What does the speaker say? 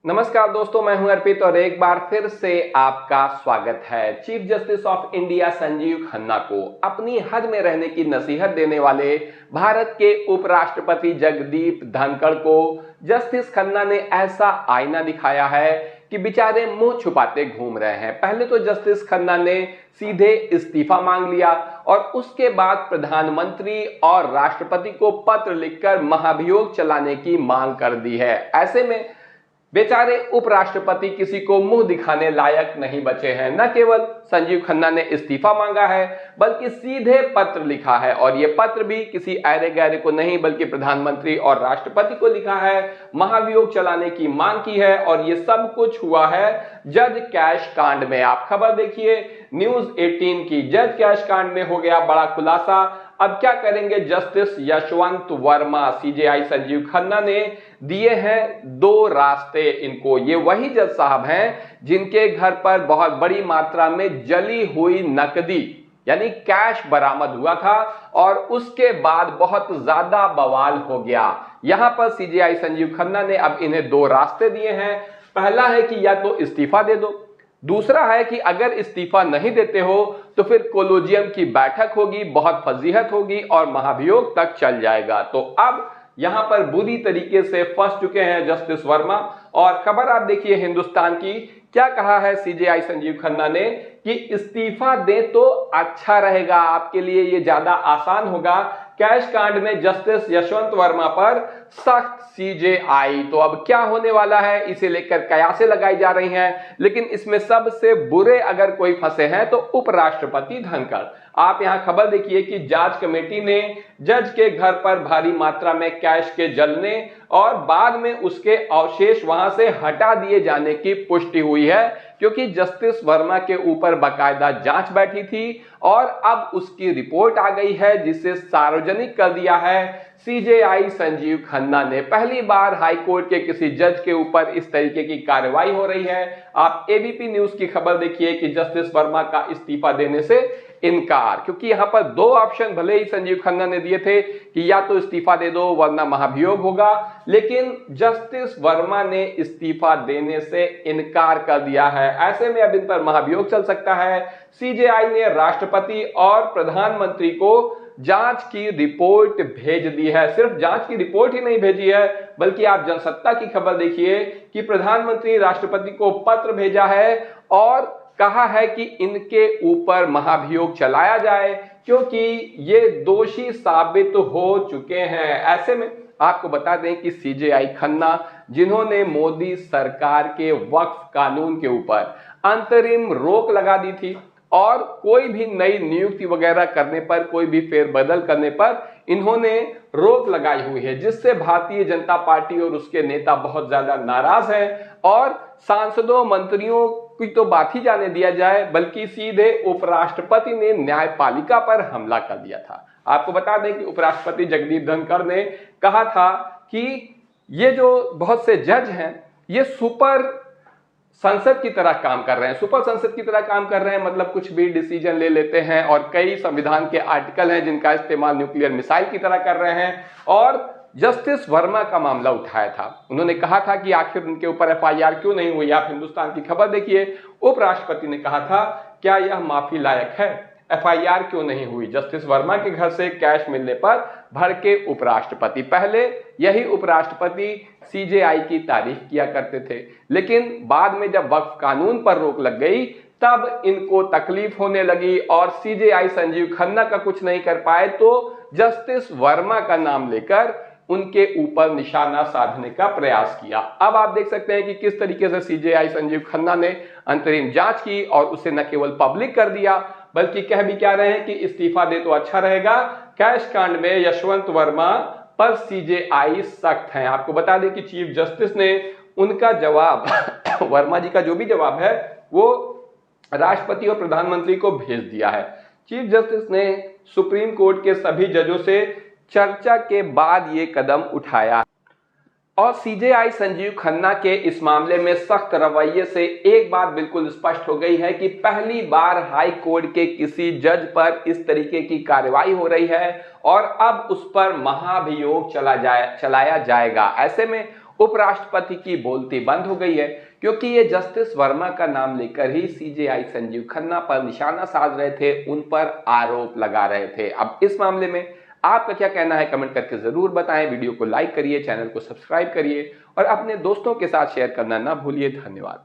नमस्कार दोस्तों, मैं हूं अर्पित और एक बार फिर से आपका स्वागत है। Chief justice of India Sanjeev Khanna को अपनी हद में रहने की नसीहत देने वाले भारत के उपराष्ट्रपति जगदीप धनखड़ को जस्टिस खन्ना ने ऐसा आईना दिखाया है कि बेचारे मुंह छुपाते घूम रहे हैं। पहले तो जस्टिस खन्ना ने सीधे इस्तीफा मांग लिया और उसके बाद प्रधानमंत्री और राष्ट्रपति को पत्र लिखकर महाभियोग चलाने की मांग कर दी है। ऐसे में बेचारे उपराष्ट्रपति किसी को मुंह दिखाने लायक नहीं बचे हैं। न केवल संजीव खन्ना ने इस्तीफा मांगा है बल्कि सीधे पत्र लिखा है, और यह पत्र भी किसी ऐरे गैरे को नहीं बल्कि प्रधानमंत्री और राष्ट्रपति को लिखा है। महाभियोग चलाने की मांग की है और यह सब कुछ हुआ है जज कैश कांड में। आप खबर देखिए न्यूज 18 की। जज कैश कांड में हो गया बड़ा खुलासा। अब क्या करेंगे जस्टिस यशवंत वर्मा? सीजेआई संजीव खन्ना ने दिए हैं दो रास्ते इनको। ये वही जज साहब हैं जिनके घर पर बहुत बड़ी मात्रा में जली हुई नकदी यानी कैश बरामद हुआ था और उसके बाद बहुत ज्यादा बवाल हो गया। यहां पर सीजेआई संजीव खन्ना ने अब इन्हें दो रास्ते दिए हैं। पहला है कि या तो इस्तीफा दे दो, दूसरा है कि अगर इस्तीफा नहीं देते हो तो फिर कोलोजियम की बैठक होगी, बहुत फजीहत होगी और महाभियोग तक चल जाएगा। तो अब यहां पर बुरी तरीके से फंस चुके हैं जस्टिस वर्मा। और खबर आप देखिए हिंदुस्तान की, क्या कहा है सीजेआई संजीव खन्ना ने कि इस्तीफा दें तो अच्छा रहेगा, आपके लिए ये ज्यादा आसान होगा। कैश कांड में जस्टिस यशवंत वर्मा पर सख्त सीजेआई। तो अब क्या होने वाला है इसे लेकर कयासें लगाई जा रही हैं, लेकिन इसमें सबसे बुरे अगर कोई फंसे हैं तो उपराष्ट्रपति धनखड़। आप यहां खबर देखिए कि जांच कमेटी ने जज के घर पर भारी मात्रा में कैश के जलने और बाद में उसके अवशेष वहां से हटा दिए जाने की पुष्टि हुई है, क्योंकि जस्टिस वर्मा के ऊपर बाकायदा जांच बैठी थी और अब उसकी रिपोर्ट आ गई है जिसे सार्वजनिक कर दिया है सीजेआई संजीव खन्ना ने। पहली बार हाई कोर्ट के किसी जज के ऊपर इस तरीके की कार्रवाई हो रही है। आप एबीपी न्यूज की खबर देखिए कि जस्टिस वर्मा का इस्तीफा देने से इनकार, क्योंकि यहां पर दो ऑप्शन भले ही संजीव खन्ना ने दिए थे कि या तो इस्तीफा दे दो वरना महाभियोग होगा, लेकिन जस्टिस वर्मा ने इस्तीफा देने से इनकार कर दिया है। ऐसे में अब इन पर महाभियोग चल सकता है। सीजेआई ने राष्ट्रपति और प्रधानमंत्री को जांच की रिपोर्ट भेज दी है। सिर्फ जांच की रिपोर्ट ही नहीं भेजी है बल्कि आप जनसत्ता की खबर देखिए कि प्रधानमंत्री राष्ट्रपति को पत्र भेजा है और कहा है कि इनके ऊपर महाभियोग चलाया जाए क्योंकि ये दोषी साबित हो चुके हैं। ऐसे में आपको बता दें कि सीजेआई खन्ना, जिन्होंने मोदी सरकार के वक्फ कानून के ऊपर अंतरिम रोक लगा दी थी और कोई भी नई नियुक्ति वगैरह करने पर, कोई भी फेरबदल करने पर इन्होंने रोक लगाई हुई है, जिससे भारतीय जनता पार्टी और उसके नेता बहुत ज्यादा नाराज हैं और सांसदों मंत्रियों की तो बात ही जाने दिया जाए बल्कि सीधे उपराष्ट्रपति ने न्यायपालिका पर हमला कर दिया था। आपको बता दें कि उपराष्ट्रपति जगदीप धनखड़ ने कहा था कि ये जो बहुत से जज हैं ये सुपर संसद की तरह काम कर रहे हैं। सुपर संसद की तरह काम कर रहे हैं मतलब कुछ भी डिसीजन ले लेते हैं और कई संविधान के आर्टिकल हैं जिनका इस्तेमाल न्यूक्लियर मिसाइल की तरह कर रहे हैं। और जस्टिस वर्मा का मामला उठाया था, उन्होंने कहा था कि आखिर उनके ऊपर एफआईआर क्यों नहीं हुई। आप हिंदुस्तान की खबर देखिए, उपराष्ट्रपति ने कहा था क्या यह माफी लायक है, एफआईआर क्यों नहीं हुई। जस्टिस वर्मा के घर से कैश मिलने पर भड़के उपराष्ट्रपति। पहले यही उपराष्ट्रपति सीजेआई की तारीफ किया करते थे, लेकिन बाद में जब वक्फ कानून पर रोक लग गई तब इनको तकलीफ होने लगी और सीजेआई संजीव खन्ना का कुछ नहीं कर पाए तो जस्टिस वर्मा का नाम लेकर उनके ऊपर निशाना साधने का प्रयास किया। अब आप देख सकते हैं कि किस तरीके से सीजेआई संजीव खन्ना ने अंतरिम जांच की और उसे न केवल पब्लिक कर दिया बल्कि कह भी क्या रहे हैं कि इस्तीफा दे तो अच्छा रहेगा। कैश कांड में यशवंत वर्मा पर सीजेआई सख्त हैं। आपको बता दें कि चीफ जस्टिस ने उनका जवाब वर्मा जी का जो भी जवाब है वो राष्ट्रपति और प्रधानमंत्री को भेज दिया है। चीफ जस्टिस ने सुप्रीम कोर्ट के सभी जजों से चर्चा के बाद ये कदम उठाया और सीजेआई संजीव खन्ना के इस मामले में सख्त रवैये से एक बात बिल्कुल स्पष्ट हो गई है कि पहली बार हाई कोर्ट के किसी जज पर इस तरीके की कार्रवाई हो रही है और अब उस पर महाभियोग चलाया जाएगा। ऐसे में उपराष्ट्रपति की बोलती बंद हो गई है, क्योंकि ये जस्टिस वर्मा का नाम लेकर ही सीजेआई संजीव खन्ना पर निशाना साध रहे थे, उन पर आरोप लगा रहे थे। अब इस मामले में आपका क्या कहना है, कमेंट करके जरूर बताएं। वीडियो को लाइक करिए, चैनल को सब्सक्राइब करिए और अपने दोस्तों के साथ शेयर करना ना भूलिए। धन्यवाद।